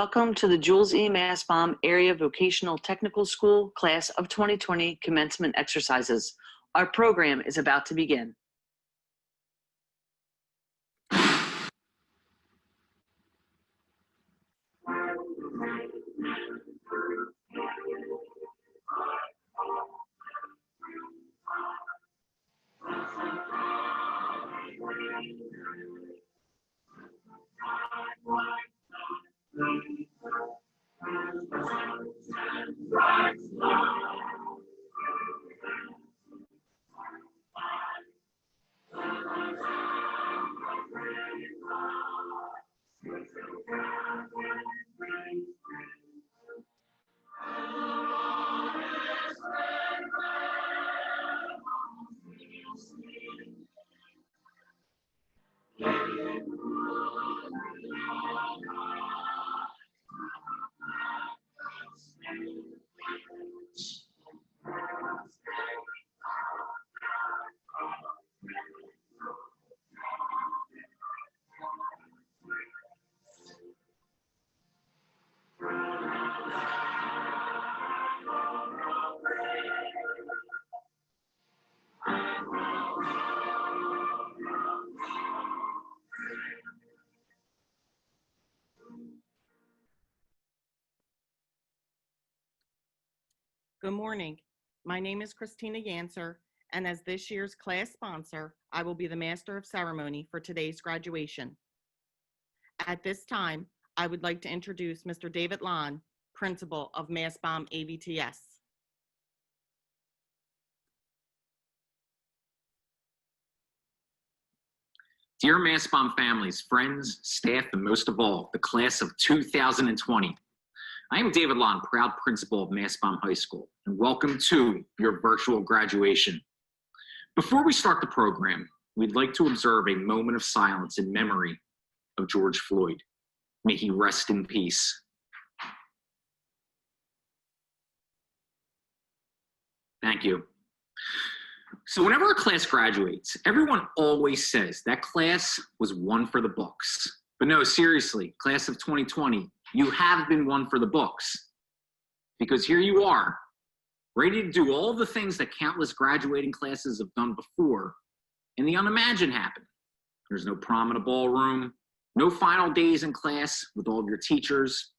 Welcome to the Jules E. Mastbaum Area Vocational Technical School Class of 2020 Commencement Exercises. Our program is about to begin. Good morning. My name is Christina Yancer, and as this year's class sponsor, I will be the Master of Ceremony for today's graduation. At this time, I would like to introduce Mr. David Lon, Principal of Mastbaum AVTS. Dear Mastbaum families, friends, staff, and most of all, the class of 2020. I am David Lon, proud principal of Mastbaum High School, and welcome to your virtual graduation. Before we start the program, we'd like to observe a moment of silence in memory of George Floyd. May he rest in peace. Thank you. So whenever a class graduates, everyone always says that class was one for the books. But no, seriously, class of 2020, you have been one for the books, because here you are, ready to do all the things that countless graduating classes have done before, and the unimagined happened. There's no prom in a ballroom, no final days in class with all of your teachers,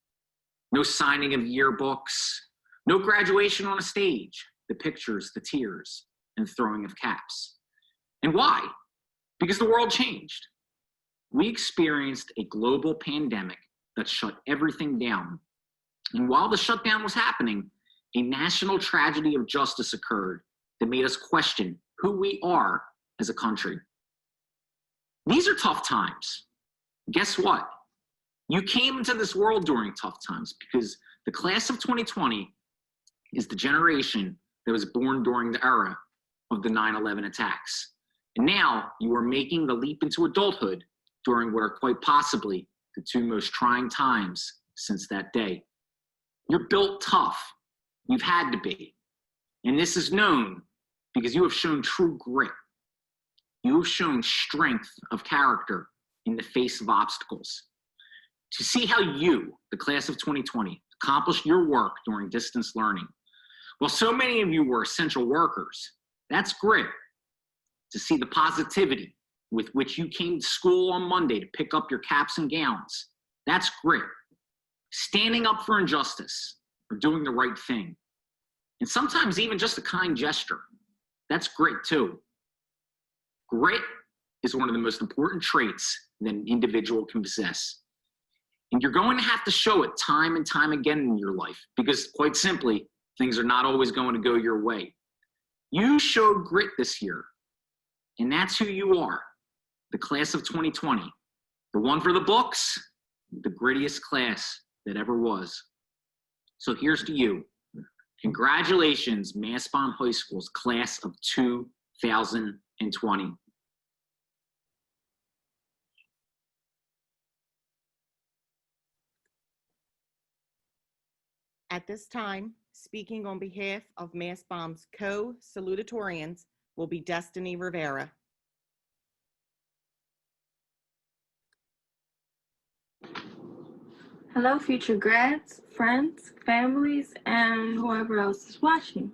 no signing of yearbooks, no graduation on a stage, the pictures, the tears, and throwing of caps. And why? Because the world changed. We experienced a global pandemic that shut everything down. And while the shutdown was happening, a national tragedy of justice occurred that made us question who we are as a country. These are tough times. Guess what? You came into this world during tough times because the class of 2020 is the generation that was born during the era of the 9/11 attacks. And now you are making the leap into adulthood during what are quite possibly the two most trying times since that day. You're built tough. You've had to be. And this is known because you have shown true grit. You have shown strength of character in the face of obstacles. To see how you, the class of 2020, accomplished your work during distance learning, while so many of you were essential workers, that's grit. To see the positivity with which you came to school on Monday to pick up your caps and gowns, that's grit. Standing up for injustice or doing the right thing. And sometimes even just a kind gesture, that's grit too. Grit is one of the most important traits that an individual can possess. And you're going to have to show it time and time again in your life because quite simply, things are not always going to go your way. You showed grit this year, and that's who you are. The class of 2020, the one for the books, the grittiest class that ever was. So here's to you. Congratulations, Mastbaum High School's class of 2020. At this time, speaking on behalf of Mastbaum's co-salutatorians will be Destiny Rivera. Hello, future grads, friends, families, and whoever else is watching.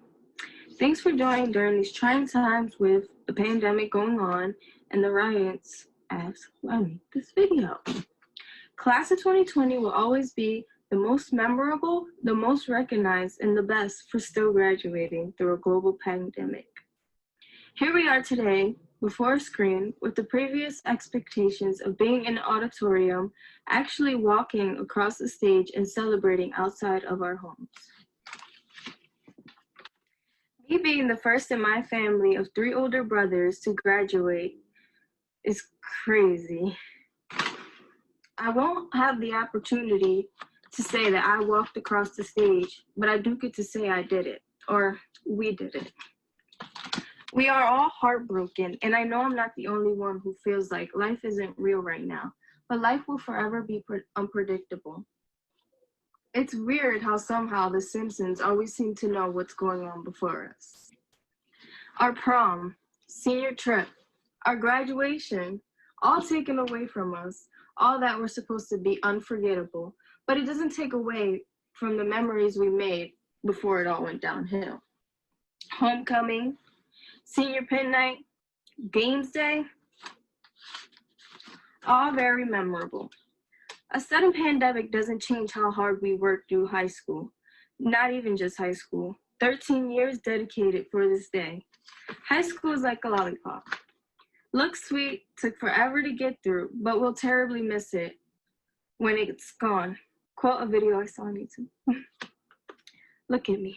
Thanks for joining during these trying times with the pandemic going on and the riots as I make this video. Class of 2020 will always be the most memorable, the most recognized, and the best for still graduating through a global pandemic. Here we are today before a screen with the previous expectations of being in an auditorium, actually walking across the stage and celebrating outside of our homes. Me being the first in my family of 3 older brothers to graduate is crazy. I won't have the opportunity to say that I walked across the stage, but I do get to say I did it, or we did it. We are all heartbroken, and I know I'm not the only one who feels like life isn't real right now, but life will forever be unpredictable. It's weird how somehow the Simpsons always seem to know what's going on before us. Our prom, senior trip, our graduation, all taken away from us, all that were supposed to be unforgettable, but it doesn't take away from the memories we made before it all went downhill. Homecoming, senior pin night, games day, all very memorable. A sudden pandemic doesn't change how hard we worked through high school. Not even just high school. 13 years dedicated for this day. High school is like a lollipop. Looks sweet, took forever to get through, but we'll terribly miss it when it's gone. Quote a video I saw on YouTube. Look at me.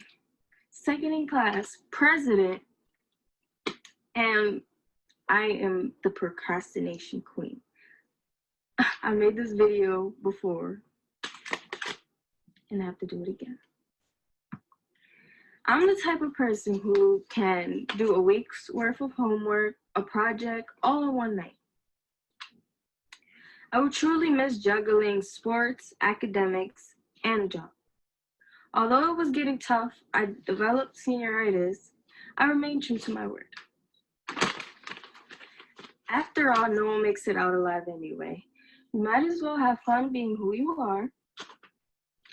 Second in class, president, and I am the procrastination queen. I made this video before and I have to do it again. I'm the type of person who can do a week's worth of homework, a project, all in one night. I would truly miss juggling sports, academics, and a job. Although it was getting tough, I developed senioritis, I remained true to my word. After all, no one makes it out alive anyway. You might as well have fun being who you are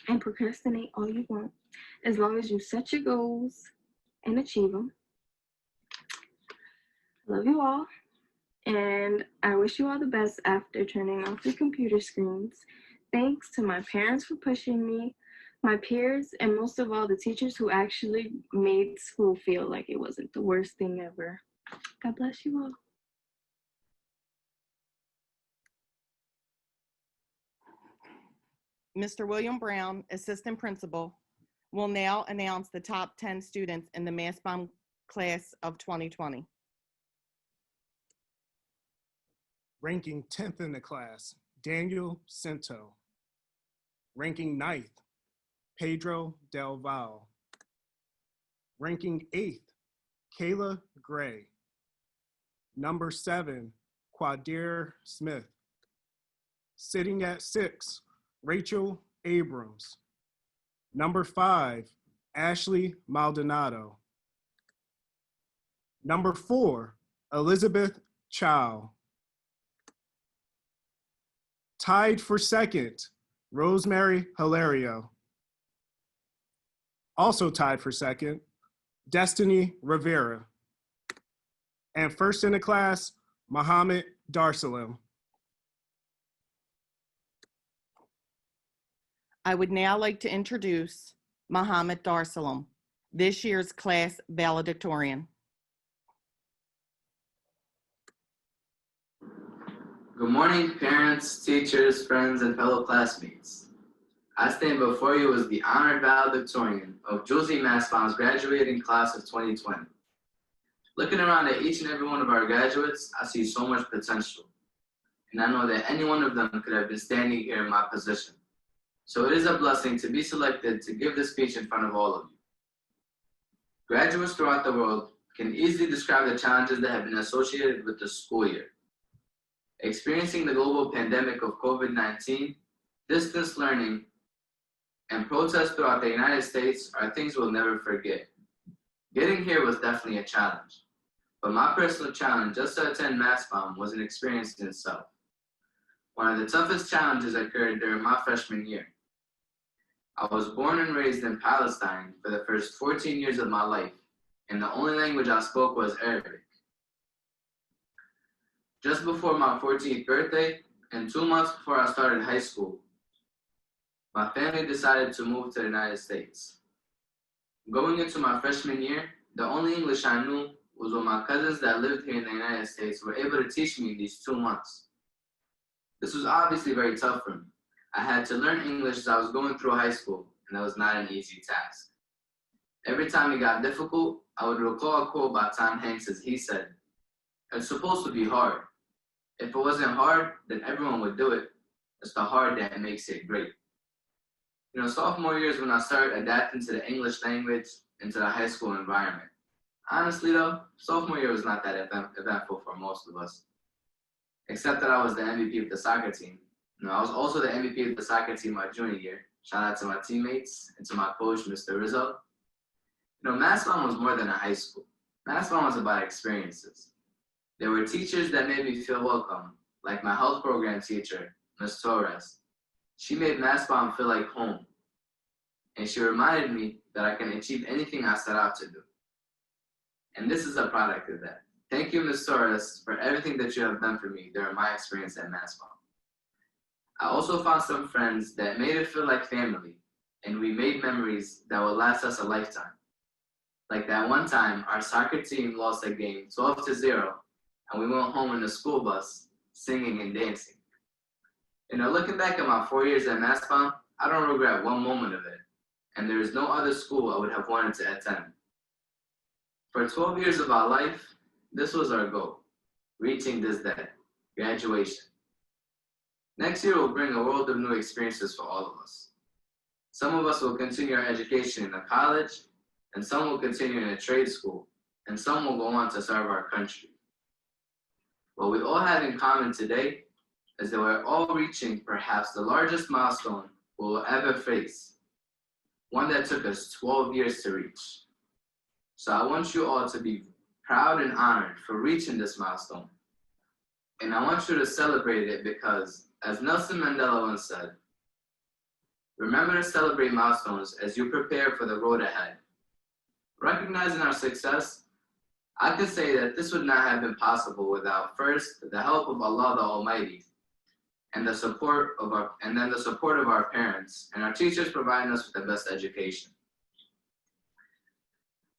and procrastinate all you want, as long as you set your goals and achieve them. Love you all, and I wish you all the best after turning off your computer screens. Thanks to my parents for pushing me, my peers, and most of all, the teachers who actually made school feel like it wasn't the worst thing ever. God bless you all. Mr. William Brown, Assistant Principal, will now announce the top 10 students in the Mastbaum Class of 2020. Ranking 10th in the class, Daniel Cento. Ranking 9th, Pedro Del Val. Ranking 8th, Kayla Gray. Number 7, Quadir Smith. Sitting at 6, Rachel Abrams. Number 5, Ashley Maldonado. Number 4, Elizabeth Chow. Tied for 2nd, Rosemary Hilario. Also tied for 2nd, Destiny Rivera. And 1st in the class, Mohammed Darsalam. I would now like to introduce Mohammed Darsalam, this year's class valedictorian. Good morning, parents, teachers, friends, and fellow classmates. I stand before you as the honored valedictorian of Josie Mastbaum's graduating class of 2020. Looking around at each and every one of our graduates, I see so much potential. And I know that any one of them could have been standing here in my position. So it is a blessing to be selected to give this speech in front of all of you. Graduates throughout the world can easily describe the challenges that have been associated with the school year. Experiencing the global pandemic of COVID-19, distance learning, and protests throughout the United States are things we'll never forget. Getting here was definitely a challenge, but my personal challenge just to attend Mastbaum was an experience in itself. One of the toughest challenges occurred during my freshman year. I was born and raised in Palestine for the first 14 years of my life, and the only language I spoke was Arabic. Just before my 14th birthday, and 2 months before I started high school, my family decided to move to the United States. Going into my freshman year, the only English I knew was what my cousins that lived here in the United States were able to teach me in these 2 months. This was obviously very tough for me. I had to learn English as I was going through high school, and that was not an easy task. Every time it got difficult, I would recall a quote by Tom Hanks as he said, "It's supposed to be hard. If it wasn't hard, then everyone would do it. It's the hard that makes it great." You know, sophomore year is when I started adapting to the English language and to the high school environment. Honestly though, sophomore year was not that eventful for most of us, except that I was the MVP of the soccer team. You know, I was also the MVP of the soccer team my junior year. Shout out to my teammates and to my coach, Mr. Rizzo. You know, Mastbaum was more than a high school. Mastbaum was about experiences. There were teachers that made me feel welcome, like my health program teacher, Ms. Torres. She made Mastbaum feel like home, and she reminded me that I can achieve anything I set out to do. And this is a product of that. Thank you, Ms. Torres, for everything that you have done for me during my experience at Mastbaum. I also found some friends that made it feel like family, and we made memories that will last us a lifetime. Like that one time, our soccer team lost a game 12-0, and we went home in the school bus singing and dancing. You know, looking back at my 4 years at Mastbaum, I don't regret one moment of it, and there is no other school I would have wanted to attend. For 12 years of our life, this was our goal, reaching this day, graduation. Next year will bring a world of new experiences for all of us. Some of us will continue our education in a college, and some will continue in a trade school, and some will go on to serve our country. What we all have in common today is that we're all reaching perhaps the largest milestone we will ever face, one that took us 12 years to reach. So I want you all to be proud and honored for reaching this milestone. And I want you to celebrate it because, as Nelson Mandela once said, remember to celebrate milestones as you prepare for the road ahead. Recognizing our success, I can say that this would not have been possible without first the help of Allah the Almighty and the support of our parents and our teachers providing us with the best education.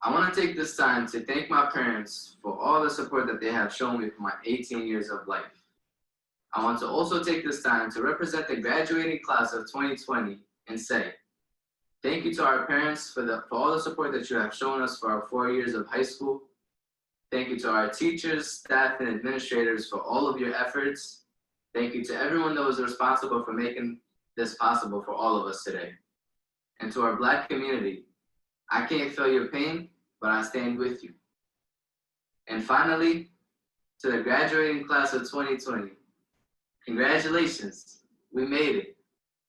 I want to take this time to thank my parents for all the support that they have shown me for my 18 years of life. I want to also take this time to represent the graduating class of 2020 and say, thank you to our parents for all the support that you have shown us for our 4 years of high school. Thank you to our teachers, staff, and administrators for all of your efforts. Thank you to everyone that was responsible for making this possible for all of us today. And to our Black community, I can't feel your pain, but I stand with you. And finally, to the graduating class of 2020, congratulations, we made it.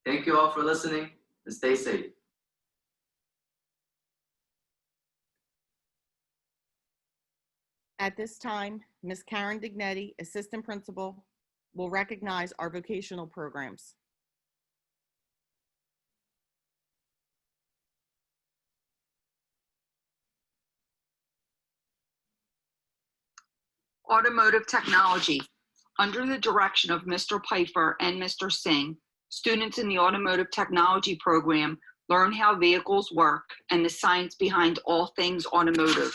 Thank you all for listening, and stay safe. At this time, Ms. Karen Dignetti, Assistant Principal, will recognize our vocational programs. Automotive Technology. Under the direction of Mr. Pfeiffer and Mr. Singh, students in the Automotive Technology program learn how vehicles work and the science behind all things automotive.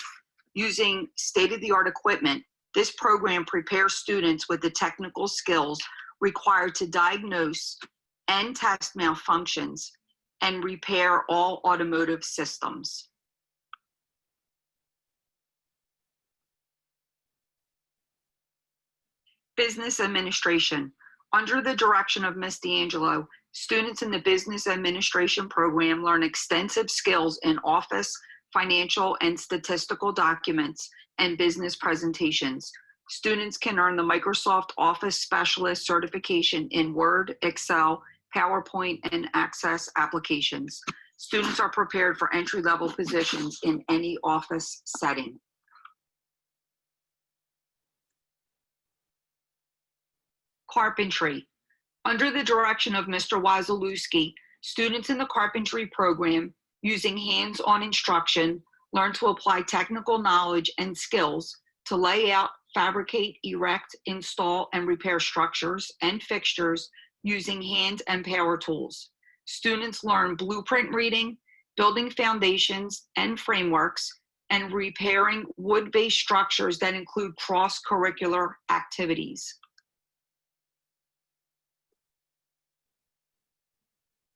Using state-of-the-art equipment, this program prepares students with the technical skills required to diagnose and test malfunctions and repair all automotive systems. Business Administration. Under the direction of Ms. D'Angelo, students in the Business Administration program learn extensive skills in office, financial, and statistical documents and business presentations. Students can earn the Microsoft Office Specialist certification in Word, Excel, PowerPoint, and Access applications. Students are prepared for entry-level positions in any office setting. Carpentry. Under the direction of Mr. Wazalewski, Students in the carpentry program, using hands-on instruction, learn to apply technical knowledge and skills to lay out, fabricate, erect, install, and repair structures and fixtures using hand and power tools. Students learn blueprint reading, building foundations and frameworks, and repairing wood-based structures that include cross-curricular activities.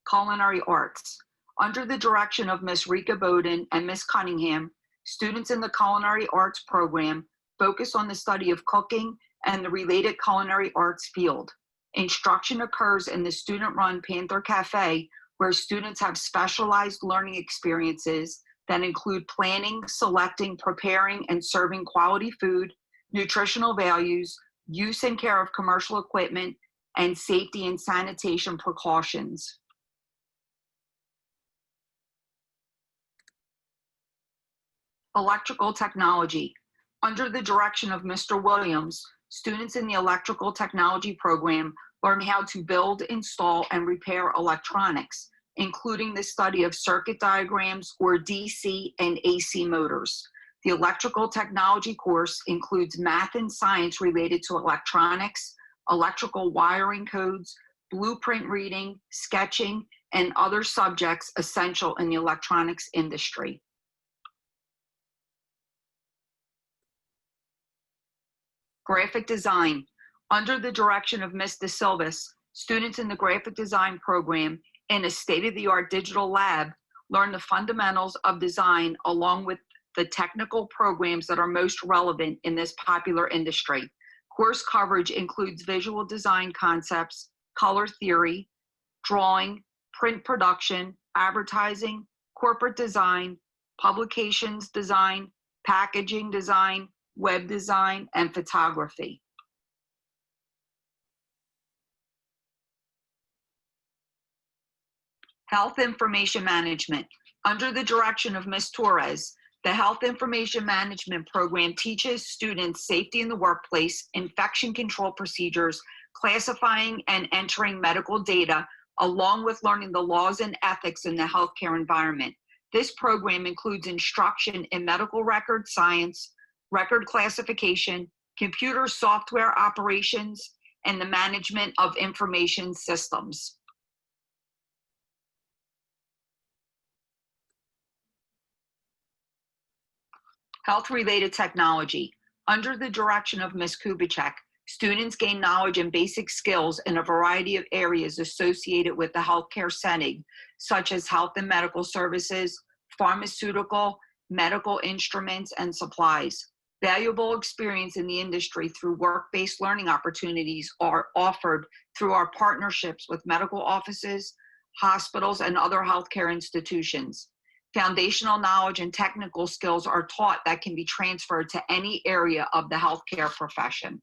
Culinary arts. Under the direction of Ms. Rika Bowden and Ms. Cunningham, students in the culinary arts program focus on the study of cooking and the related culinary arts field. Instruction occurs in the student-run Panther Cafe, where students have specialized learning experiences that include planning, selecting, preparing, and serving quality food, nutritional values, use and care of commercial equipment, and safety and sanitation precautions. Electrical technology. Under the direction of Mr. Williams, students in the electrical technology program learn how to build, install, and repair electronics, including the study of circuit diagrams or DC and AC motors. The electrical technology course includes math and science related to electronics, electrical wiring codes, blueprint reading, sketching, and other subjects essential in the electronics industry. Graphic design. Under the direction of Ms. DeSilvis, students in the graphic design program in a state-of-the-art digital lab learn the fundamentals of design along with the technical programs that are most relevant in this popular industry. Course coverage includes visual design concepts, color theory, drawing, print production, advertising, corporate design, publications design, packaging design, web design, and photography. Health information management. Under the direction of Ms. Torres, the Health Information Management Program teaches students safety in the workplace, infection control procedures, classifying and entering medical data, along with learning the laws and ethics in the healthcare environment. This program includes instruction in medical record science, record classification, computer software operations, and the management of information systems. Health-related technology. Under the direction of Ms. Kubicek, students gain knowledge and basic skills in a variety of areas associated with the healthcare setting, such as health and medical services, pharmaceutical, medical instruments, and supplies. Valuable experience in the industry through work-based learning opportunities are offered through our partnerships with medical offices, hospitals, and other healthcare institutions. Foundational knowledge and technical skills are taught that can be transferred to any area of the healthcare profession.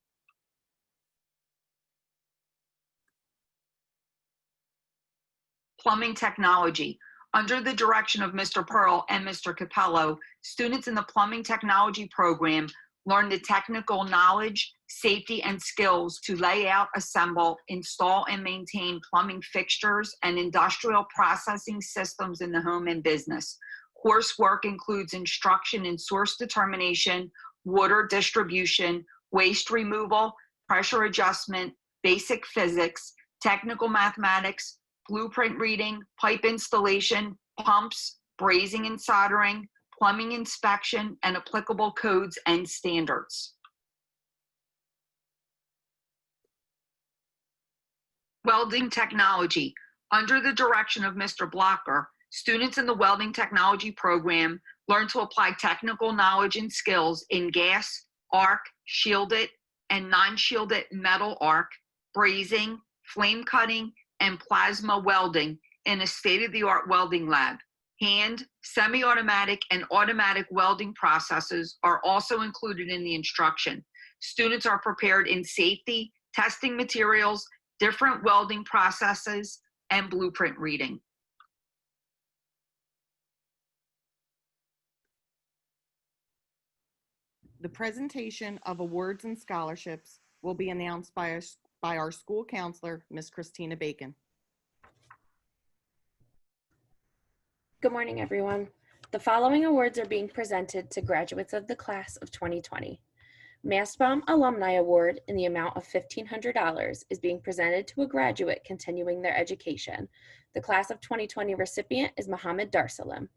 Plumbing technology. Under the direction of Mr. Pearl and Mr. Capello, students in the plumbing technology program learn the technical knowledge, safety, and skills to lay out, assemble, install, and maintain plumbing fixtures and industrial processing systems in the home and business. Coursework includes instruction in source determination, water distribution, waste removal, pressure adjustment, basic physics, technical mathematics, blueprint reading, pipe installation, pumps, brazing and soldering, plumbing inspection, and applicable codes and standards. Welding technology. Under the direction of Mr. Blocker, students in the welding technology program learn to apply technical knowledge and skills in gas, arc, shielded, and non-shielded metal arc, brazing, flame cutting, and plasma welding in a state-of-the-art welding lab. Hand, semi-automatic, and automatic welding processes are also included in the instruction. Students are prepared in safety, testing materials, different welding processes, and blueprint reading. The presentation of awards and scholarships will be announced by our school counselor, Ms. Christina Bacon. Good morning, everyone. The following awards are being presented to graduates of the class of 2020. Mastbaum Alumni Award in the amount of $1,500 is being presented to a graduate continuing their education. The class of 2020 recipient is Mohammed Darsalim.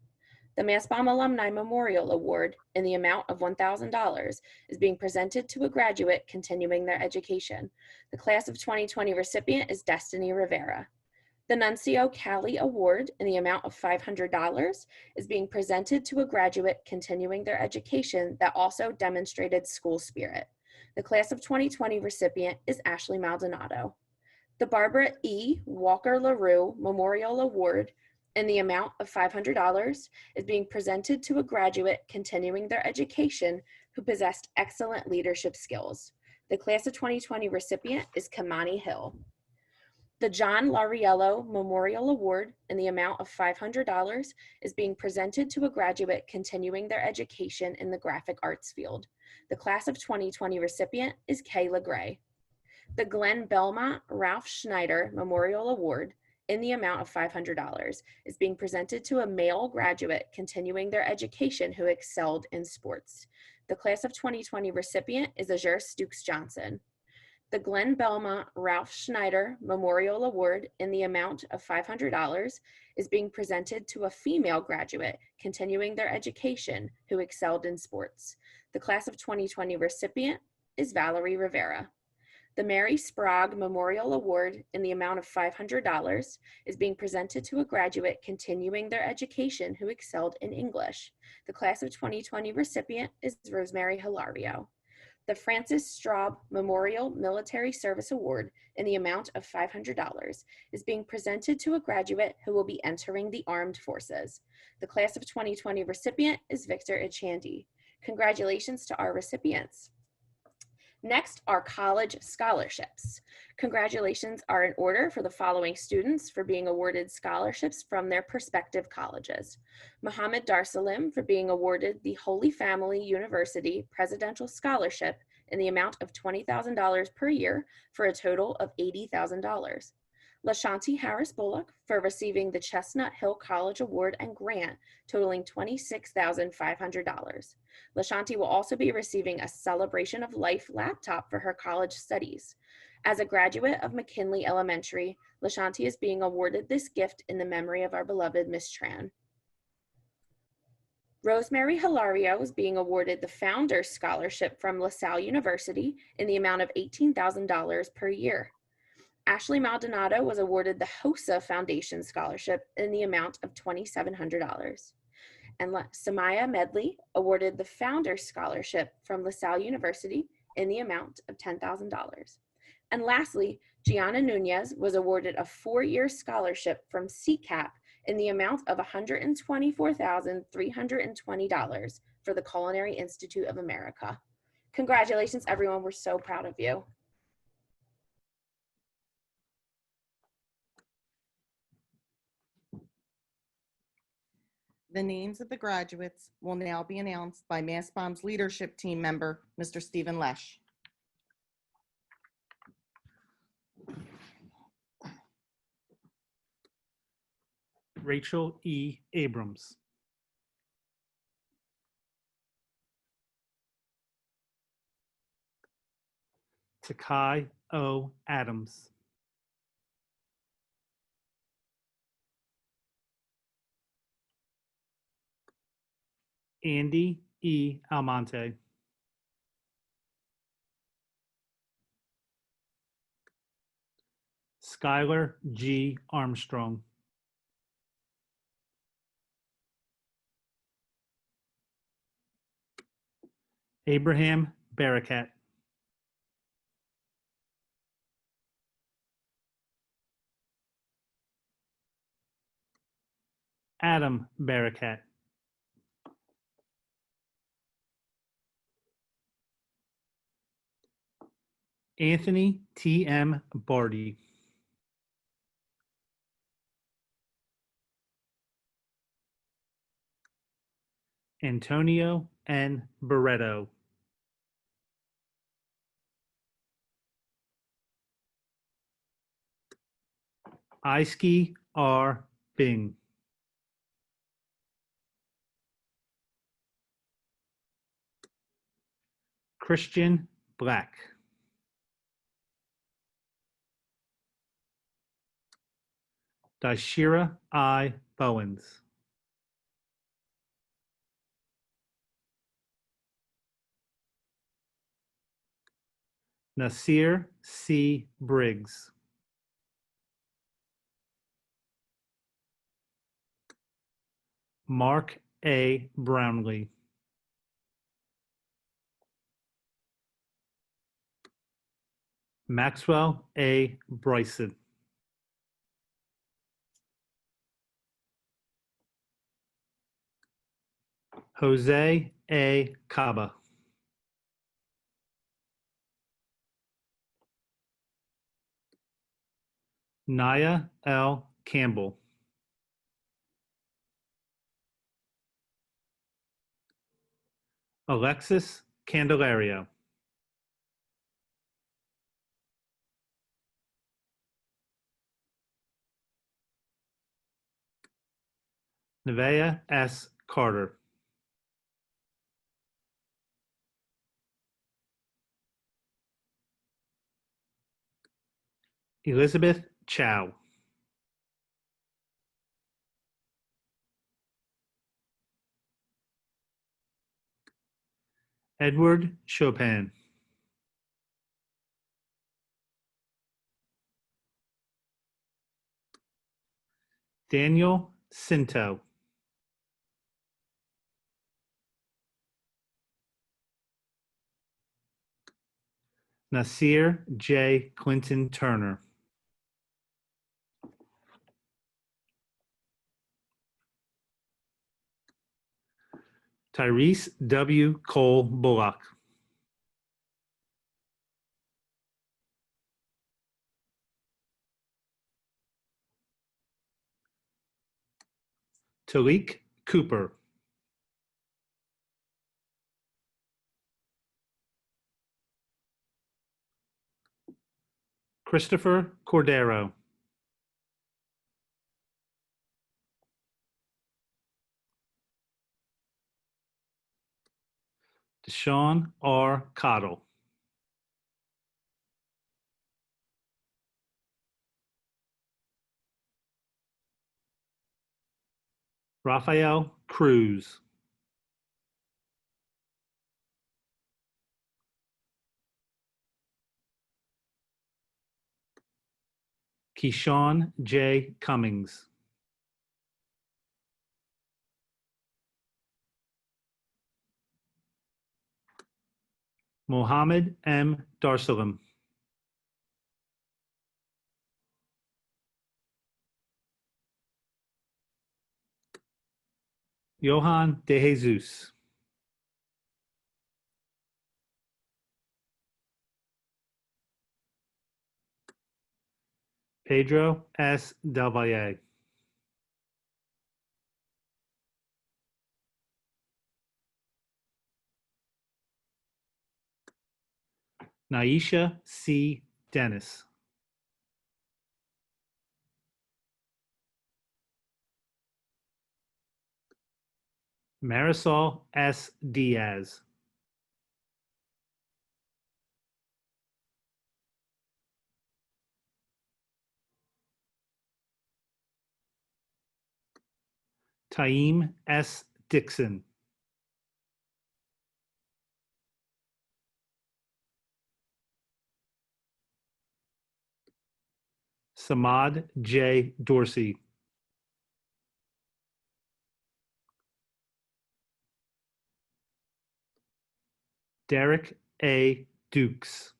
The Mastbaum Alumni Memorial Award in the amount of $1,000 is being presented to a graduate continuing their education. The class of 2020 recipient is Destiny Rivera. The Nuncio Cali Award in the amount of $500 is being presented to a graduate continuing their education that also demonstrated school spirit. The class of 2020 recipient is Ashley Maldonado. The Barbara E. Walker LaRue Memorial Award in the amount of $500 is being presented to a graduate continuing their education who possessed excellent leadership skills. The class of 2020 recipient is Kamani Hill. The John Lauriello Memorial Award in the amount of $500 is being presented to a graduate continuing their education in the graphic arts field. The class of 2020 recipient is Kayla Gray. The Glenn Belmont Ralph Schneider Memorial Award in the amount of $500 is being presented to a male graduate continuing their education who excelled in sports. The class of 2020 recipient is Azure Stukes Johnson. The Glenn Belmont Ralph Schneider Memorial Award in the amount of $500 is being presented to a female graduate continuing their education who excelled in sports. The class of 2020 recipient is Valerie Rivera. The Mary Sprague Memorial Award in the amount of $500 is being presented to a graduate continuing their education who excelled in English. The class of 2020 recipient is Rosemary Hilario. The Francis Straub Memorial Military Service Award in the amount of $500 is being presented to a graduate who will be entering the armed forces. The class of 2020 recipient is Victor Echandi. Congratulations to our recipients. Next are college scholarships. Congratulations are in order for the following students for being awarded scholarships from their prospective colleges. Mohammed Darsalim for being awarded the Holy Family University Presidential Scholarship in the amount of $20,000 per year for a total of $80,000. LaShanti Harris Bullock for receiving the Chestnut Hill College Award and Grant totaling $26,500. LaShanti will also be receiving a Celebration of Life laptop for her college studies. As a graduate of McKinley Elementary, LaShanti is being awarded this gift in the memory of our beloved Miss Tran. Rosemary Hilario is being awarded the Founders Scholarship from LaSalle University in the amount of $18,000 per year. Ashley Maldonado was awarded the HOSA Foundation Scholarship in the amount of $2,700. And Samaya Medley awarded the Founders Scholarship from LaSalle University in the amount of $10,000. And lastly, Gianna Nunez was awarded a 4-year scholarship from CCAP in the amount of $124,320 for the Culinary Institute of America. Congratulations, everyone. We're so proud of you. The names of the graduates will now be announced by Mastbaum's leadership team member, Mr. Stephen Lesh. Rachel E. Abrams. Takai O. Adams. Andy E. Almonte. Skylar G. Armstrong. Abraham Barakat. Adam Barakat. Anthony T.M. Barty. Antonio N. Barreto. Iski R. Bing. Christian Black. Dashira I. Bowens. Nasir C. Briggs. Mark A. Brownlee. Maxwell A. Bryson. Jose A. Caba. Naya L. Campbell. Alexis Candelario. Nevaeh S. Carter. Elizabeth Chow. Edward Chopin. Daniel Cinto. Nasir J. Clinton Turner. Tyrese W. Cole Bullock. Talik Cooper. Christopher Cordero. Deshaun R. Cottle. Rafael Cruz. Keyshawn J. Cummings. Mohammed M. Darsalam. Johan De Jesus. Pedro S. Del Valle. Naisha C. Dennis. Marisol S. Diaz. Taim S. Dixon. Samad J. Dorsey. Derek A. Dukes.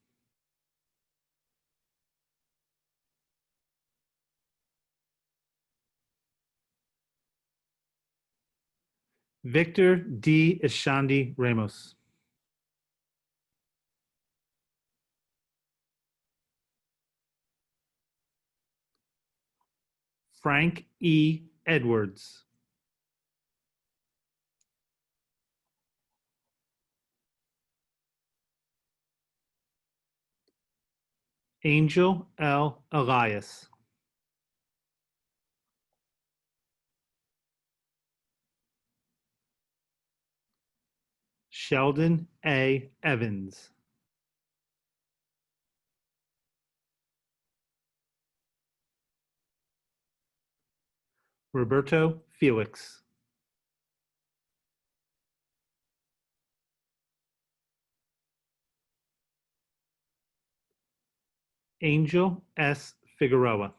Victor D. Ishandi Ramos. Frank E. Edwards. Angel L. Elias. Sheldon A. Evans. Roberto Felix. Angel S. Figueroa.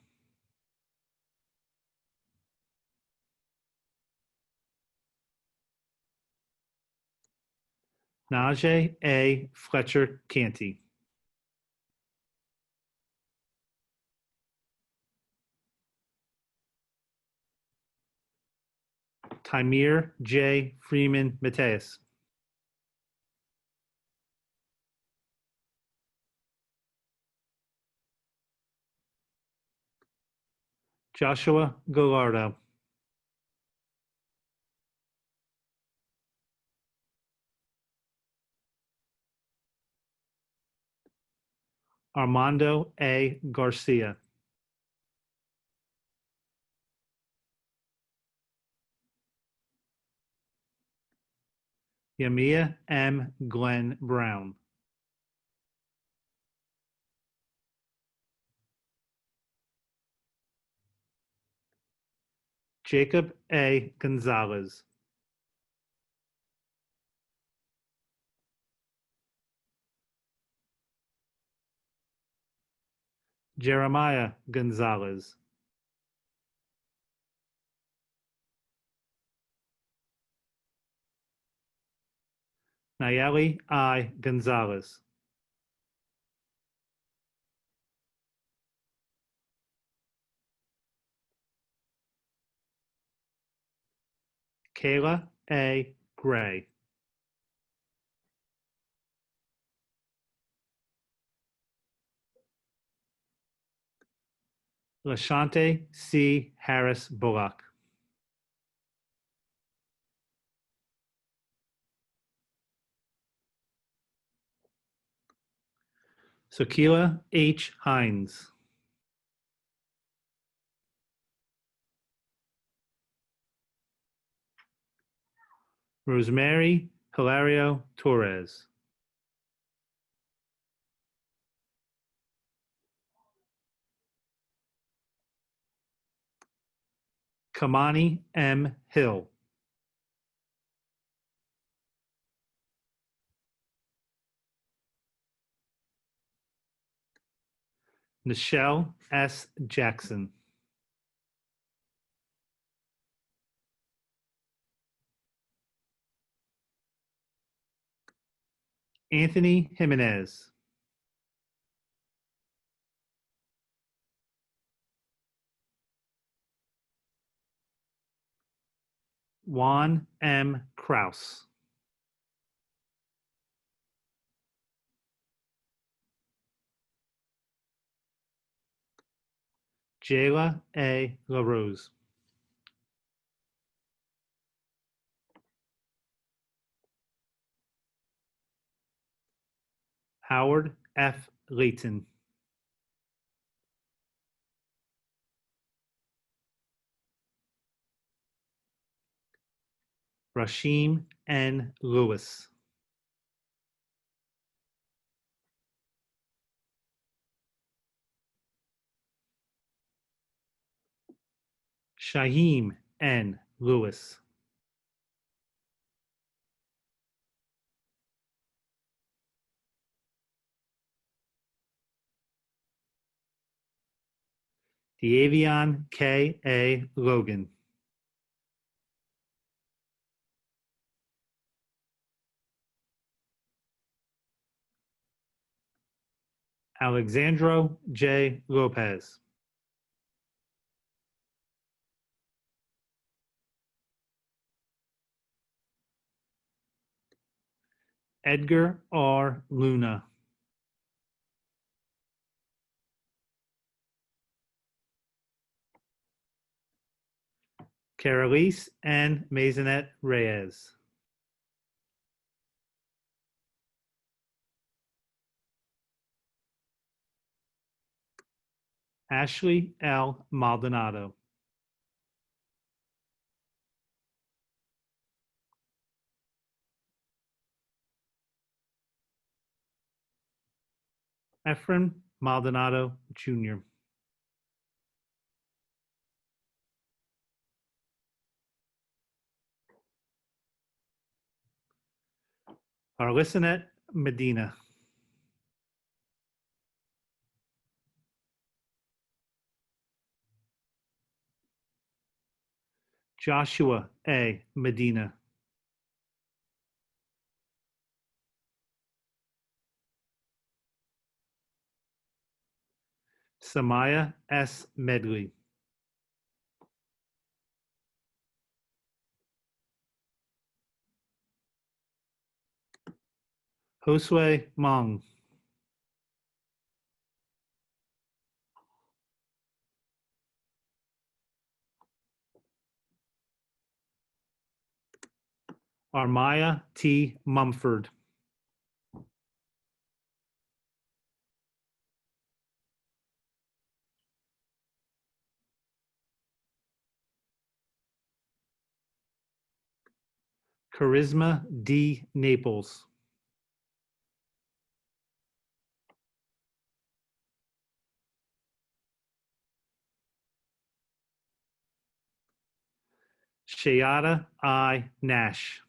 Najee A. Fletcher Canty. Timir J. Freeman Mateus. Joshua Gallardo. Armando A. Garcia. Yamia M. Glenn Brown. Jacob A. Gonzalez. Jeremiah Gonzalez. Nayeli I. Gonzalez. Kayla A. Gray. Lashante C. Harris Bullock. Sakila H. Hines. Rosemary Hilario Torres. Kamani M. Hill. Nichelle S. Jackson. Anthony Jimenez. Juan M. Kraus. Jayla A. LaRose. Howard F. Layton. Rashim N. Lewis. Shaheem N. Lewis. Deavion K. A. Logan. Alexandro J. Lopez. Edgar R. Luna. Carolise N. Maisonette Reyes. Ashley L. Maldonado. Efren Maldonado Jr. Arlisanet Medina. Joshua A. Medina. Samaya S. Medley. Josue Mong. Armaya T. Mumford. Charisma D. Naples. Shayada I. Nash.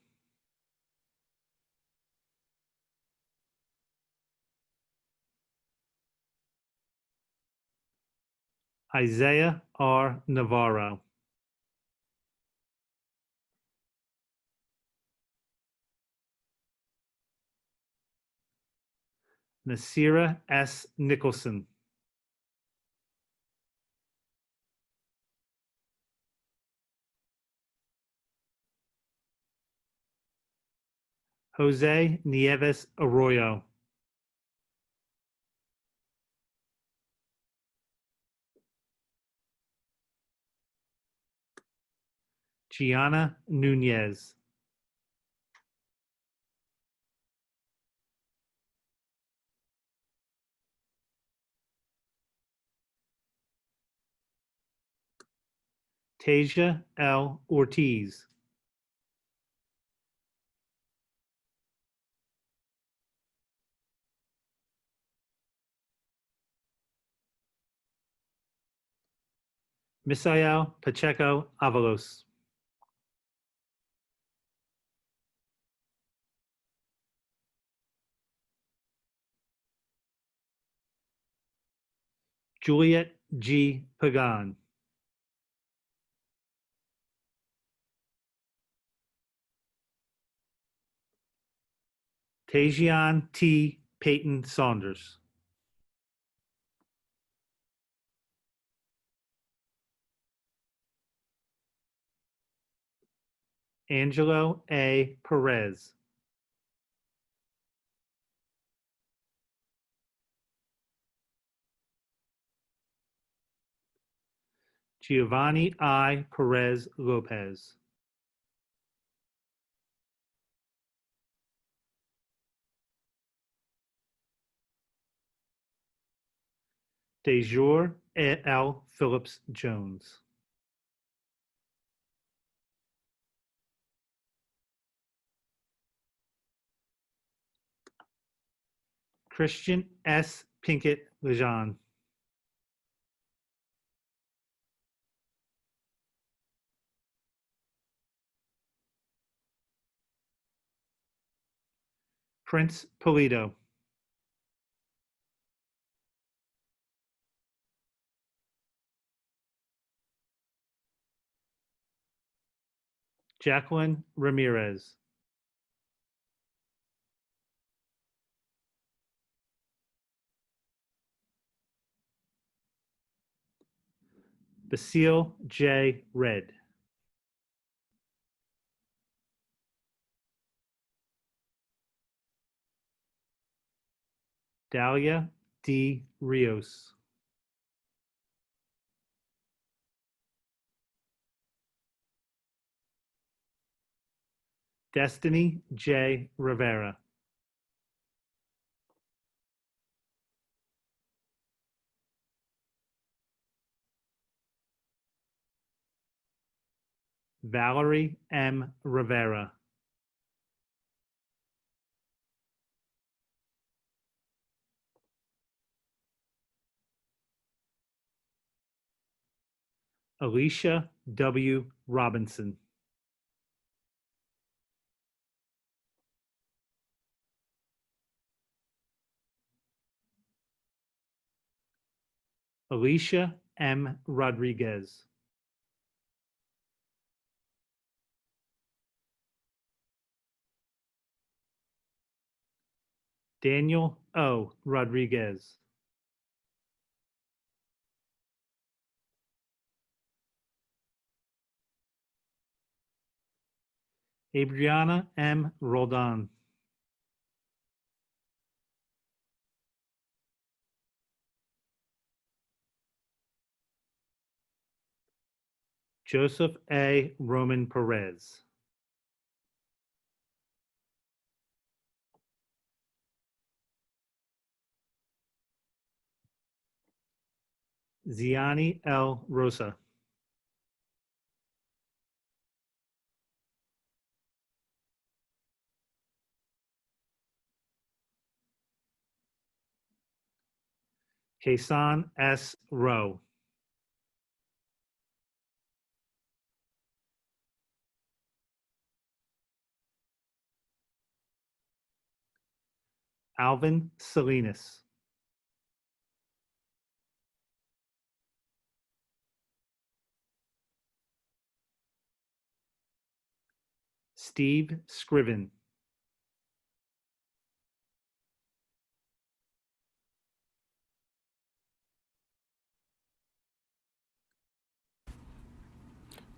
Isaiah R. Navarro. Nasira S. Nicholson. Jose Nieves Arroyo. Gianna Nunez. Tasia L. Ortiz. Misael Pacheco Avalos. Juliet G. Pagan. Tajian T. Peyton Saunders. Angelo A. Perez. Giovanni I. Perez Lopez. Dejour L. Phillips Jones. Christian S. Pinkett Lejean. Prince Polito. Jacqueline Ramirez. Basile J. Red. Dalia D. Rios. Destiny J. Rivera. Valerie M. Rivera. Alicia W. Robinson. Alicia M. Rodriguez. Daniel O. Rodriguez. Adriana M. Roldan. Joseph A. Roman Perez. Ziani L. Rosa. Kasan S. Rowe. Alvin Salinas. Steve Scriven.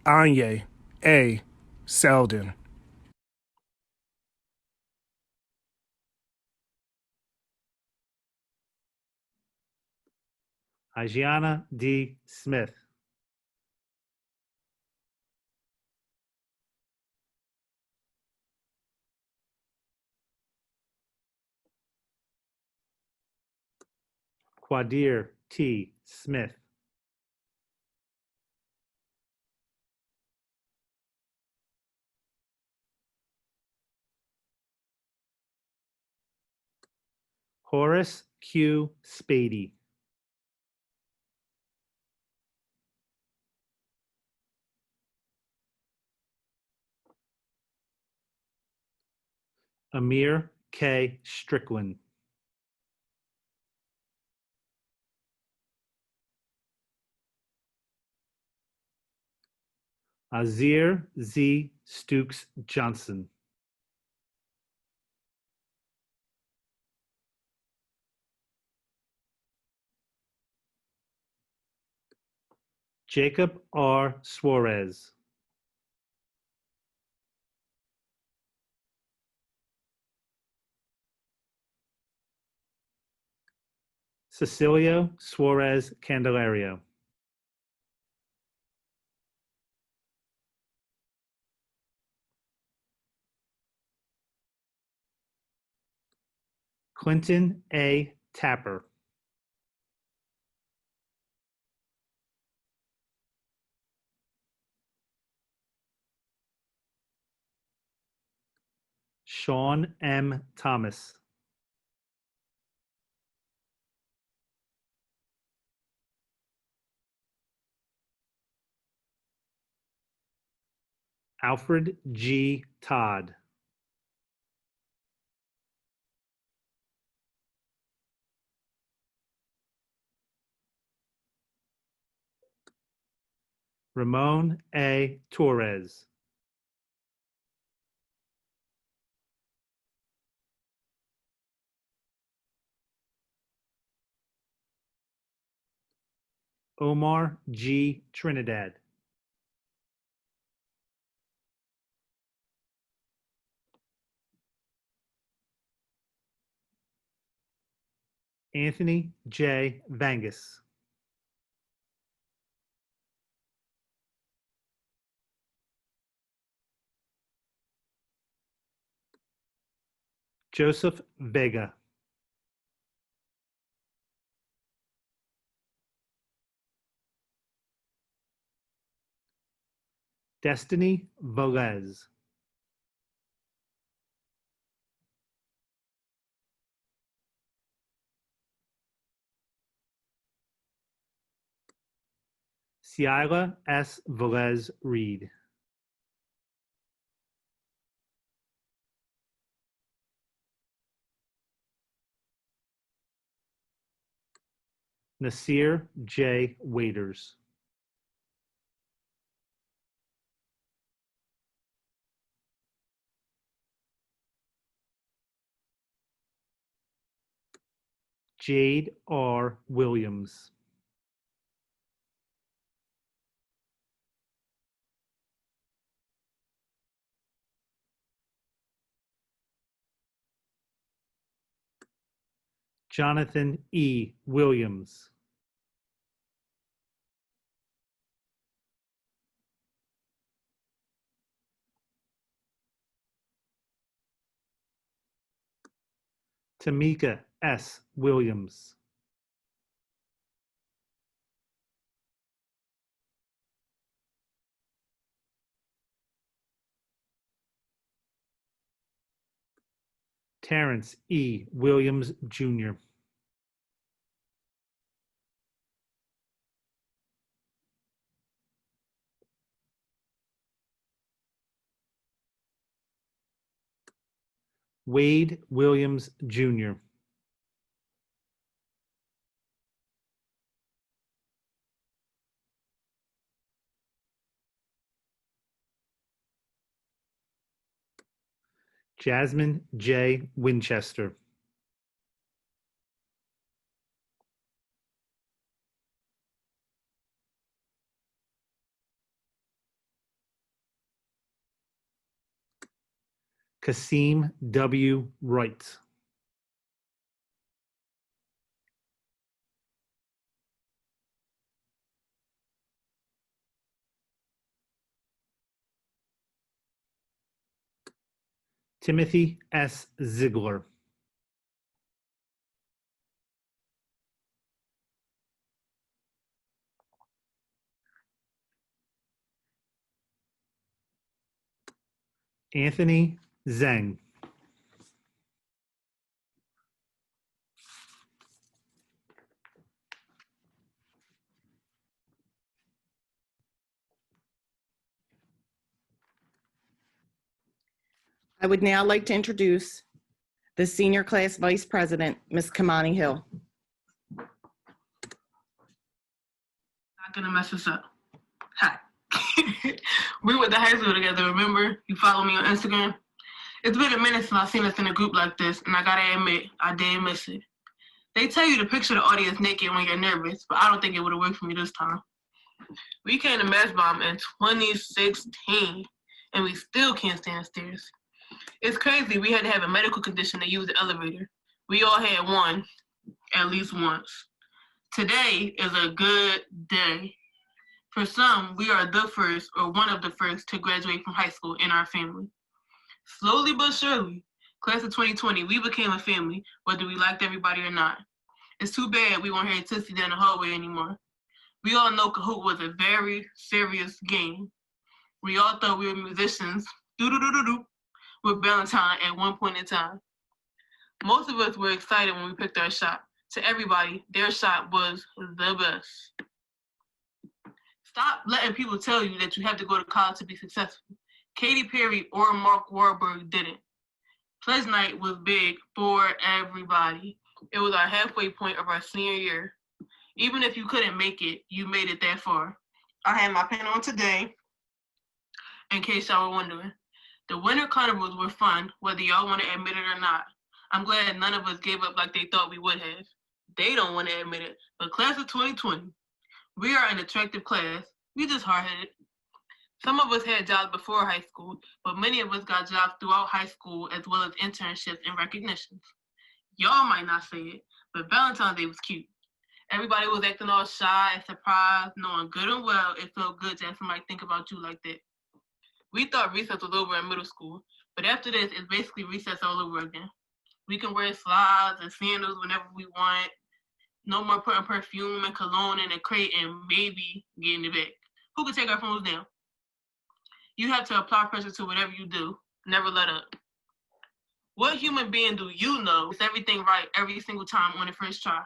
Anye A. Selden. Ajiana D. Smith. Quadir T. Smith. Horace Q. Spady. Amir K. Strickland. Azir Z. Stukes Johnson. Jacob R. Suarez. Cecilio Suarez Candelario. Clinton A. Tapper. Sean M. Thomas. Alfred G. Todd. Ramon A. Torres. Omar G. Trinidad. Anthony J. Vangus. Joseph Vega. Destiny Velez. Ciela S. Velez Reed. Nasir J. Waiters. Jade R. Williams. Jonathan E. Williams. Tamika S. Williams. Terrence E. Williams, Jr. Wade Williams, Jr. Jasmine J. Winchester. Kasim W. Wright. Timothy S. Ziegler. Anthony Zhang. I would now like to introduce the senior class vice president, Ms. Kamani Hill. Not gonna mess this up. Hi. We went to high school together, remember? You follow me on Instagram? It's been a minute since I've seen us in a group like this, and I gotta admit, I did miss it. They tell you to picture the audience naked when you're nervous, but I don't think it would have worked for me this time. We came to Mastbaum in 2016, and we still can't stand stairs. It's crazy, we had to have a medical condition to use the elevator. We all had one, at least once. Today is a good day. For some, we are the first or one of the first to graduate from high school in our family. Slowly but surely, class of 2020, we became a family, whether we liked everybody or not. It's too bad we won't hear Tootsie down the hallway anymore. We all know Kahoot was a very serious game. We all thought we were musicians, with Valentine at one point in time. Most of us were excited when we picked our shot. To everybody, their shot was the best. Stop letting people tell you that you have to go to college to be successful. Katy Perry or Mark Wahlberg didn't. Pledge night was big for everybody. It was our halfway point of our senior year. Even if you couldn't make it, you made it that far. I had my pen on today, in case y'all were wondering. The winter carnivals were fun, whether y'all want to admit it or not. I'm glad none of us gave up like they thought we would have. They don't want to admit it, but class of 2020, we are an attractive class. We just hard-headed. Some of us had jobs before high school, but many of us got jobs throughout high school as well as internships and recognitions. Y'all might not say it, but Valentine's Day was cute. Everybody was acting all shy and surprised, knowing good and well it felt good to have somebody think about you like that. We thought recess was over in middle school, but after this, it's basically recess all over again. We can wear slides and sandals whenever we want. No more putting perfume and cologne in a crate and maybe getting it back. Who can take our phones down? You have to apply pressure to whatever you do. Never let up. What human being do you know is everything right every single time on the first try?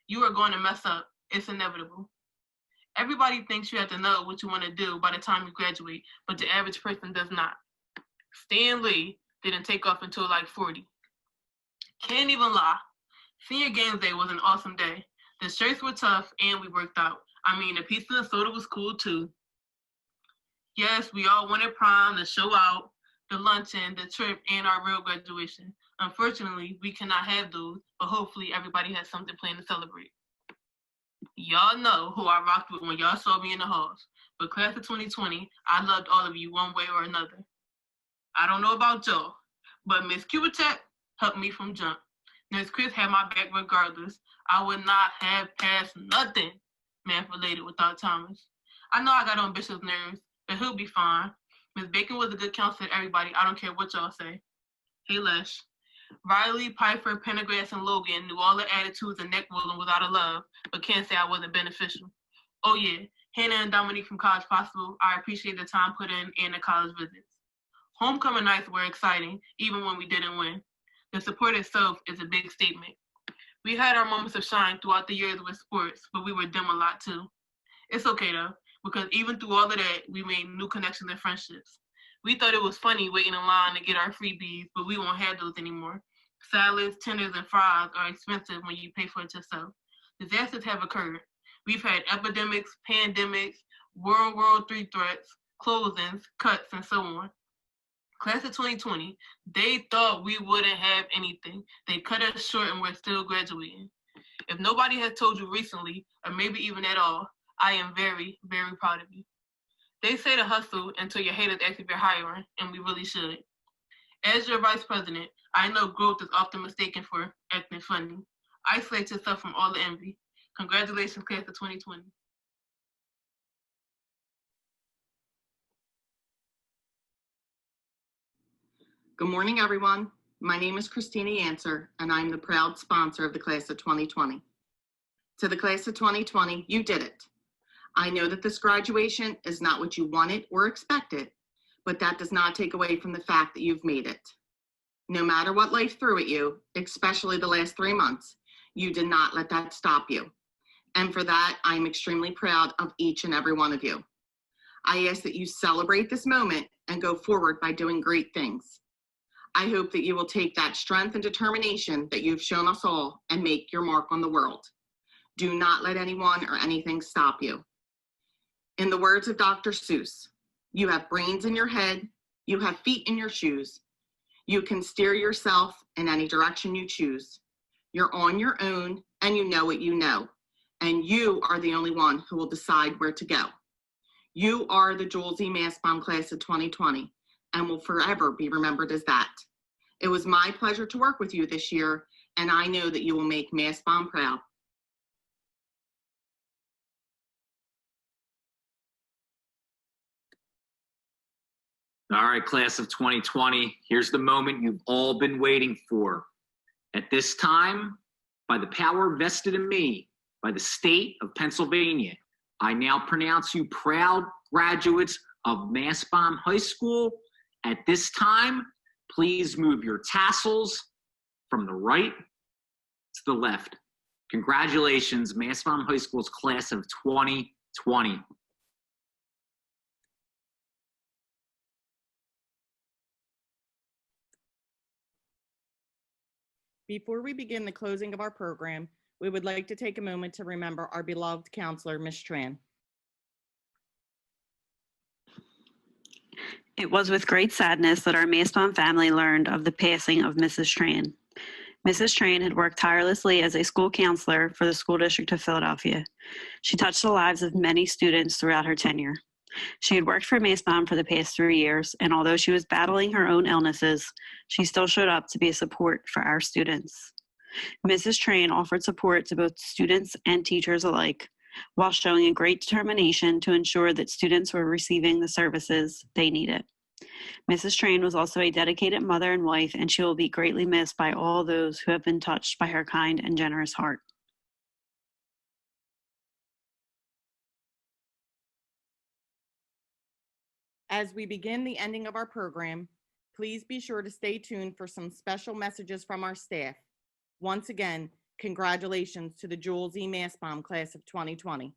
You are going to mess up. It's inevitable. Everybody thinks you have to know what you want to do by the time you graduate, but the average person does not. Stan Lee didn't take off until like 40. Can't even lie. Senior Games Day was an awesome day. The shirts were tough and we worked out. I mean, the pizza and soda was cool too. Yes, we all wanted prom, the show out, the luncheon, the trip, and our real graduation. Unfortunately, we cannot have those, but hopefully everybody has something planned to celebrate. Y'all know who I rocked with when y'all saw me in the halls, but class of 2020, I loved all of you one way or another. I don't know about y'all, but Miss Cubitek helped me from jump. Miss Chris had my back regardless. I would not have passed nothing math-related without Thomas. I know I got on Bishop's nerves, but he'll be fine. Miss Bacon was a good counselor to everybody. I don't care what y'all say. Hey, Lesh. Riley, Piper, Pendergrass, and Logan knew all the attitudes and neck rolling was out of love, but can't say I wasn't beneficial. Oh yeah, Hannah and Dominique from College Possible, I appreciate the time put in and the college visits. Homecoming nights were exciting, even when we didn't win. The support itself is a big statement. We had our moments of shine throughout the years with sports, but we were dim a lot too. It's okay though, because even through all of that, we made new connections and friendships. We thought it was funny waiting in line to get our freebies, but we won't have those anymore. Salads, tenders, and fries are expensive when you pay for it yourself. Disasters have occurred. We've had epidemics, pandemics, World War III threats, closings, cuts, and so on. Class of 2020, they thought we wouldn't have anything. They cut us short and we're still graduating. If nobody has told you recently, or maybe even at all, I am very, very proud of you. They say to hustle until your haters ask if you're hiring, and we really should. As your vice president, I know growth is often mistaken for acting funny. Isolate yourself from all the envy. Congratulations, class of 2020. Good morning, everyone. My name is Christina Yancer, and I'm the proud sponsor of the class of 2020. To the class of 2020, you did it. I know that this graduation is not what you wanted or expected, but that does not take away from the fact that you've made it. No matter what life threw at you, especially the last 3 months, you did not let that stop you. And for that, I'm extremely proud of each and every one of you. I ask that you celebrate this moment and go forward by doing great things. I hope that you will take that strength and determination that you've shown us all and make your mark on the world. Do not let anyone or anything stop you. In the words of Dr. Seuss, you have brains in your head, you have feet in your shoes. You can steer yourself in any direction you choose. You're on your own and you know what you know. And you are the only one who will decide where to go. You are the Jules E. Mastbaum Class of 2020 and will forever be remembered as that. It was my pleasure to work with you this year, and I know that you will make Mastbaum proud. All right, class of 2020, here's the moment you've all been waiting for. At this time, by the power vested in me by the state of Pennsylvania, I now pronounce you proud graduates of Mastbaum High School. At this time, please move your tassels from the right to the left. Congratulations, Mastbaum High School's class of 2020. Before we begin the closing of our program, we would like to take a moment to remember our beloved counselor, Ms. Tran. It was with great sadness that our Mastbaum family learned of the passing of Mrs. Tran. Mrs. Tran had worked tirelessly as a school counselor for the School District of Philadelphia. She touched the lives of many students throughout her tenure. She had worked for Mastbaum for the past 3 years, and although she was battling her own illnesses, she still showed up to be a support for our students. Mrs. Tran offered support to both students and teachers alike, while showing a great determination to ensure that students were receiving the services they needed. Mrs. Tran was also a dedicated mother and wife, and she will be greatly missed by all those who have been touched by her kind and generous heart. As we begin the ending of our program, please be sure to stay tuned for some special messages from our staff. Once again, congratulations to the Jules E. Mastbaum Class of 2020.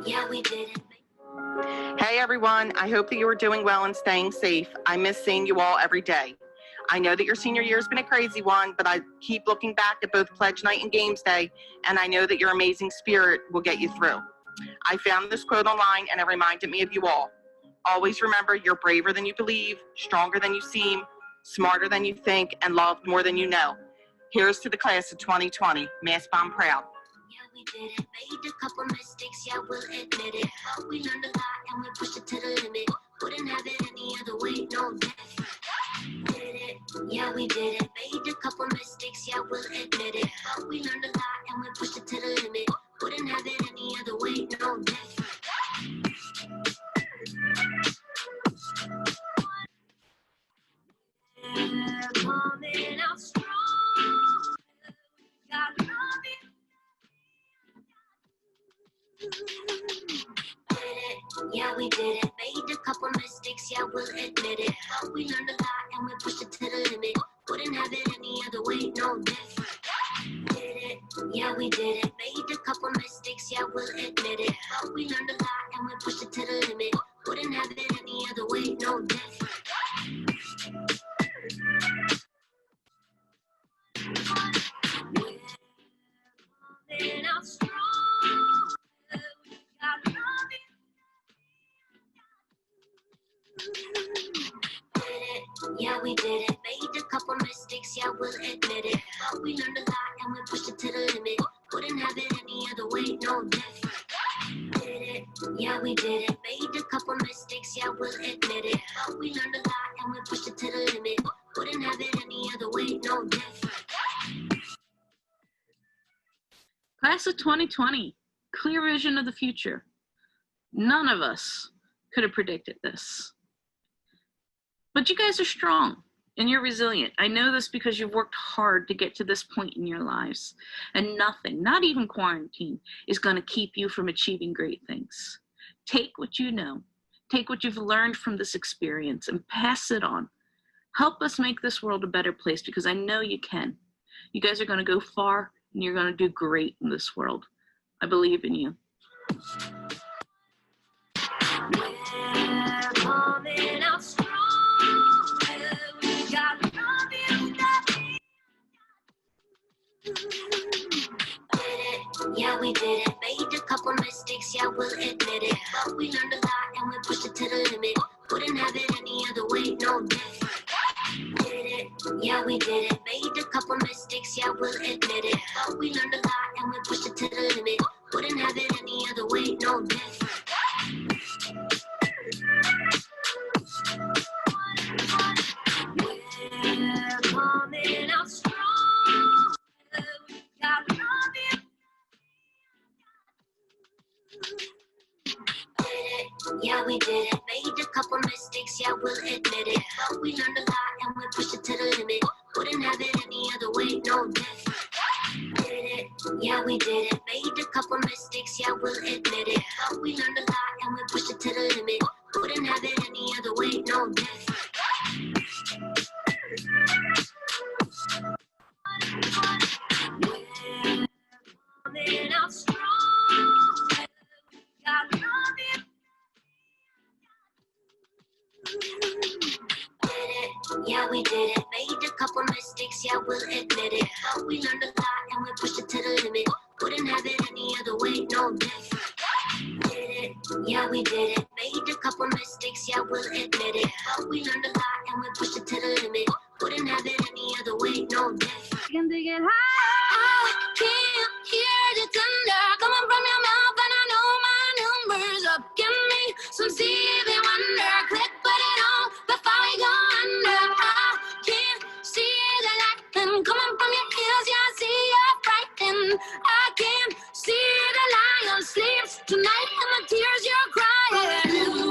Yeah, we did it. Hey everyone, I hope that you are doing well and staying safe. I miss seeing you all every day. I know that your senior year has been a crazy one, but I keep looking back at both Pledge Night and Games Day, and I know that your amazing spirit will get you through. I found this quote online and it reminded me of you all. Always remember, you're braver than you believe, stronger than you seem, smarter than you think, and loved more than you know. Here's to the class of 2020. Mastbaum proud. Yeah, we did it. Made a couple mistakes, yeah, we'll admit it. But we learned a lot and we pushed it to the limit. Wouldn't have it any other way, no different. Did it. Yeah, we did it. Made a couple mistakes, yeah, we'll admit it. But we learned a lot and we pushed it to the limit. Wouldn't have it any other way, no different. We're coming out strong. Got love in. Yeah, we did it. Made a couple mistakes, yeah, we'll admit it. But we learned a lot and we pushed it to the limit. Wouldn't have it any other way, no different. Did it. Yeah, we did it. Made a couple mistakes, yeah, we'll admit it. But we learned a lot and we pushed it to the limit. Wouldn't have it any other way, no different. We're coming out strong. Got love in. Yeah, we did it. Made a couple mistakes, yeah, we'll admit it. But we learned a lot and we pushed it to the limit. Wouldn't have it any other way, no different. Did it. Yeah, we did it. Made a couple mistakes, yeah, we'll admit it. But we learned a lot and we pushed it to the limit. Wouldn't have it any other way, no different. Class of 2020, clear vision of the future. None of us could have predicted this. But you guys are strong and you're resilient. I know this because you've worked hard to get to this point in your lives. And nothing, not even quarantine, is going to keep you from achieving great things. Take what you know, take what you've learned from this experience and pass it on. Help us make this world a better place because I know you can. You guys are going to go far and you're going to do great in this world. I believe in you. We're coming out strong. We got love in that. Yeah, we did it. Made a couple mistakes, yeah, we'll admit it. But we learned a lot and we pushed it to the limit. Wouldn't have it any other way, no different. Did it. Yeah, we did it. Made a couple mistakes, yeah, we'll admit it. But we learned a lot and we pushed it to the limit. Wouldn't have it any other way, no different. We're coming out strong. Got love in. Yeah, we did it. Made a couple mistakes, yeah, we'll admit it. But we learned a lot and we pushed it to the limit. Wouldn't have it any other way, no different. Did it. Yeah, we did it. Made a couple mistakes, yeah, we'll admit it. But we learned a lot and we pushed it to the limit. Wouldn't have it any other way, no different. We're coming out strong. Got love in. Yeah, we did it. Made a couple mistakes, yeah, we'll admit it. But we learned a lot and we pushed it to the limit. Wouldn't have it any other way, no different. Did it. Yeah, we did it. Made a couple mistakes, yeah, we'll admit it. But we learned a lot and we pushed it to the limit. Wouldn't have it any other way, no different. Can they get high? I can hear the thunder coming from your mouth, and I know my number's up. Give me some Stevie Wonder. Click, put it on before we go under. I can see the lightning coming from your ears. Yeah, I see you're frightened. I can see the lion sleeps tonight and the tears you're crying. You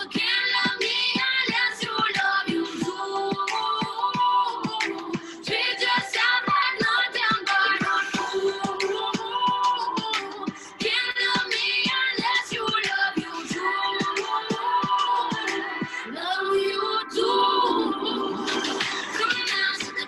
can't love me unless you love you too. Treat yourself like nothing but a fool. Can't love me unless you love you too. Love you too. Come on now, so the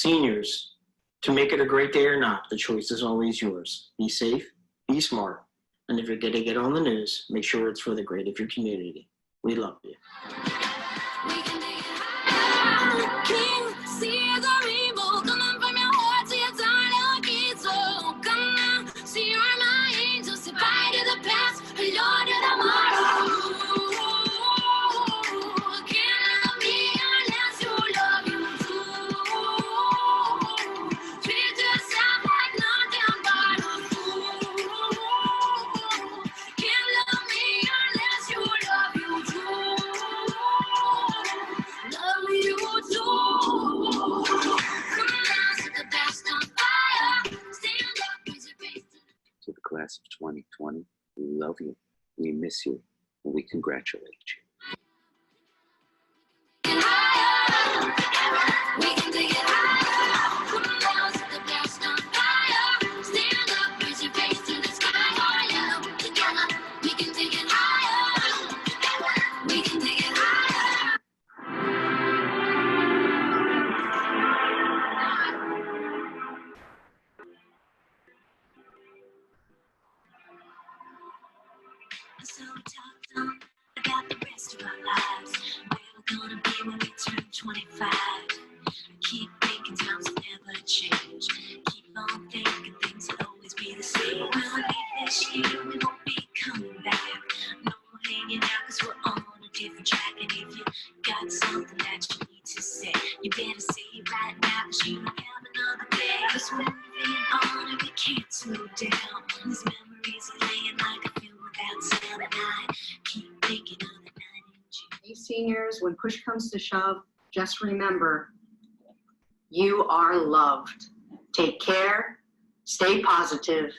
Seniors, to make it a great day or not, the choice is always yours. Be safe, be smart, and if you're going to get on the news, make sure it's for the great of your community. We love you. To the class of 2020, we love you, we miss you, and we congratulate you. So we talked on about the rest of our lives, where we're gonna be when we turn 25. I keep thinking times will never change. Keep on thinking things will always be the same. When we leave this year, we won't be coming back. No more hanging out cause we're on a different track. And if you got something that you need to say, you better say it right now cause you don't have another day. Cause we're moving on and we can't slow down. These memories are laying like a film without sound. And I keep thinking of the night in June. Hey seniors, when push comes to shove, just remember, you are loved. Take care, stay positive,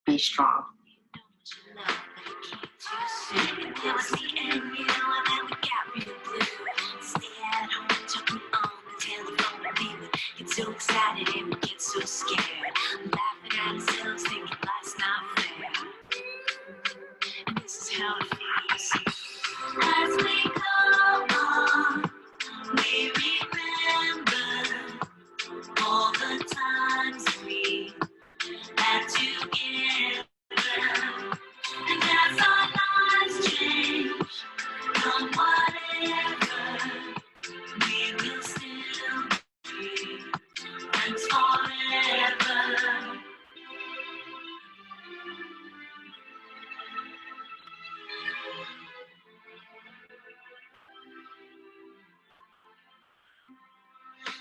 be strong. Get so excited and we get so scared, laughing at ourselves, thinking life's not fair. And this is how it feels. As we go on, we remember all the times we had together. And as our lives change from whatever, we will still be friends forever.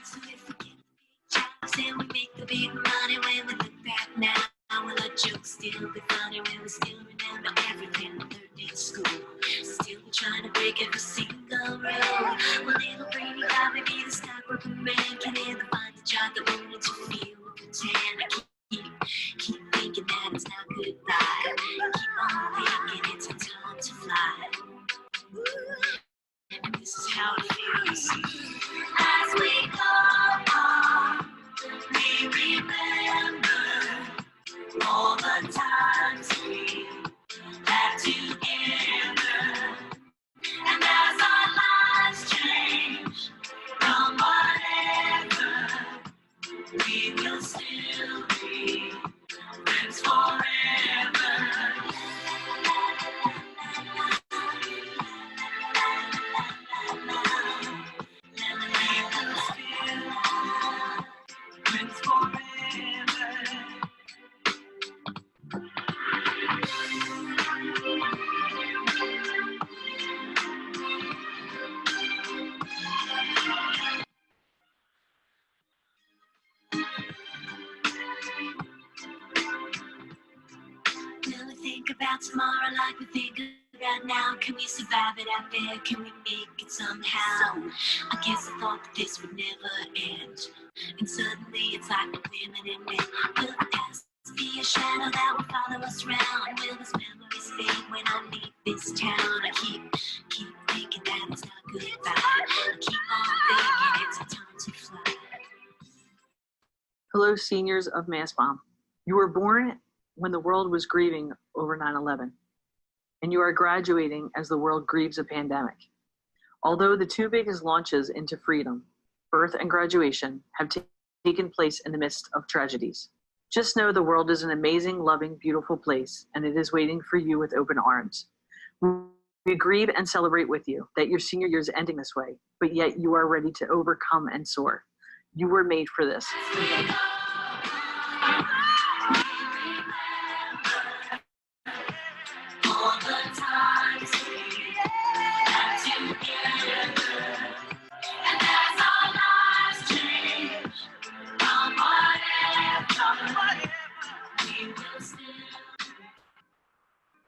So if we get the big jobs and we make the big money, when we look back now, will our jokes still be funny? When we still remember everything we learned in school? Still be trying to break every single rule? Well, little brainy guy may be the stockbroker man, can never find a job that wanted to feel or pretend. I keep thinking that it's not goodbye. Keep on thinking it's a time to fly. And this is how it feels. As we go on, we remember all the times we had together. And as our lives change from whatever, we will still be friends forever. Friends forever. Will we think about tomorrow like we think about now? Can we survive it out there? Can we make it somehow? I guess I thought that this would never end. And suddenly it's like the women and men. Will the past be a shadow that will follow us around? Will those memories fade when I leave this town? I keep thinking that it's not goodbye. I keep on thinking it's a time to fly. Hello, seniors of Mastbaum. You were born when the world was grieving over 9/11, and you are graduating as the world grieves a pandemic. Although the two biggest launches into freedom, birth and graduation, have taken place in the midst of tragedies. Just know the world is an amazing, loving, beautiful place, and it is waiting for you with open arms. We grieve and celebrate with you that your senior year is ending this way, but yet you are ready to overcome and soar. You were made for this.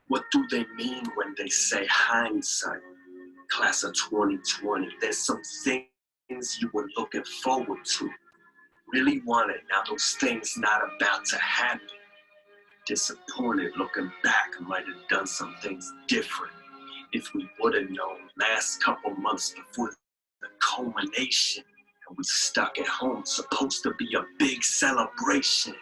What do they mean when they say hindsight? Class of 2020, there's some things you were looking forward to. Really wanted, now those things not about to happen. Disappointed looking back, might have done some things different. If we would have known last couple months before the culmination, and we stuck at home, supposed to be a big celebration.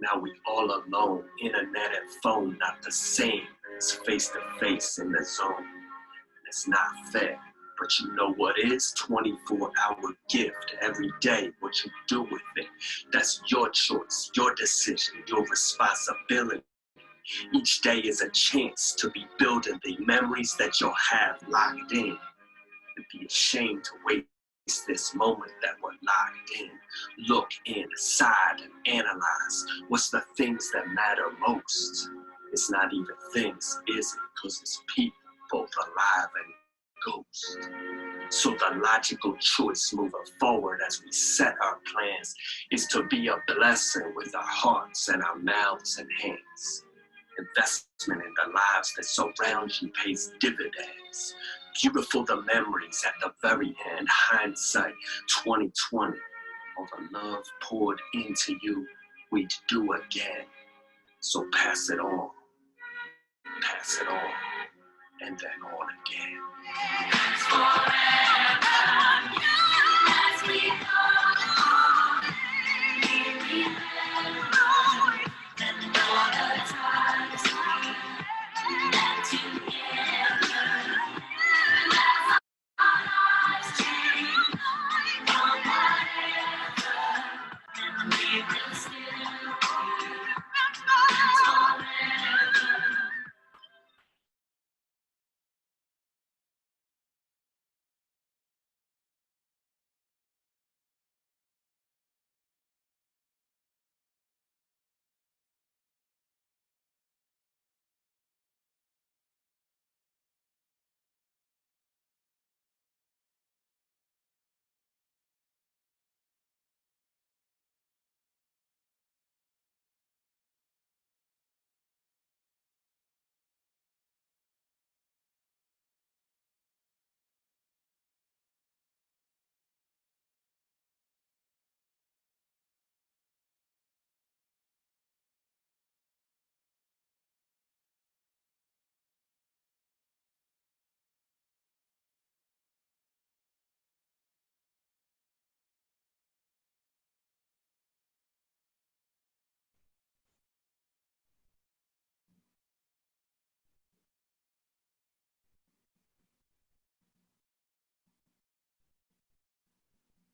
Now we all alone, internet and phone not the same as face to face in the zone. And it's not fair, but you know what is? 24-hour gift every day. What you do with it, that's your choice, your decision, your responsibility. Each day is a chance to be building the memories that you'll have locked in. And be ashamed to waste this moment that we're locked in. Look inside and analyze what's the things that matter most. It's not even things, is it? Because it's people, both alive and ghost. So the logical choice moving forward as we set our plans is to be a blessing with our hearts and our mouths and hands. Investment in the lives that surround you pays dividends. Beautiful the memories at the very end. Hindsight 2020. All the love poured into you, we'd do again. So pass it on, and then on again.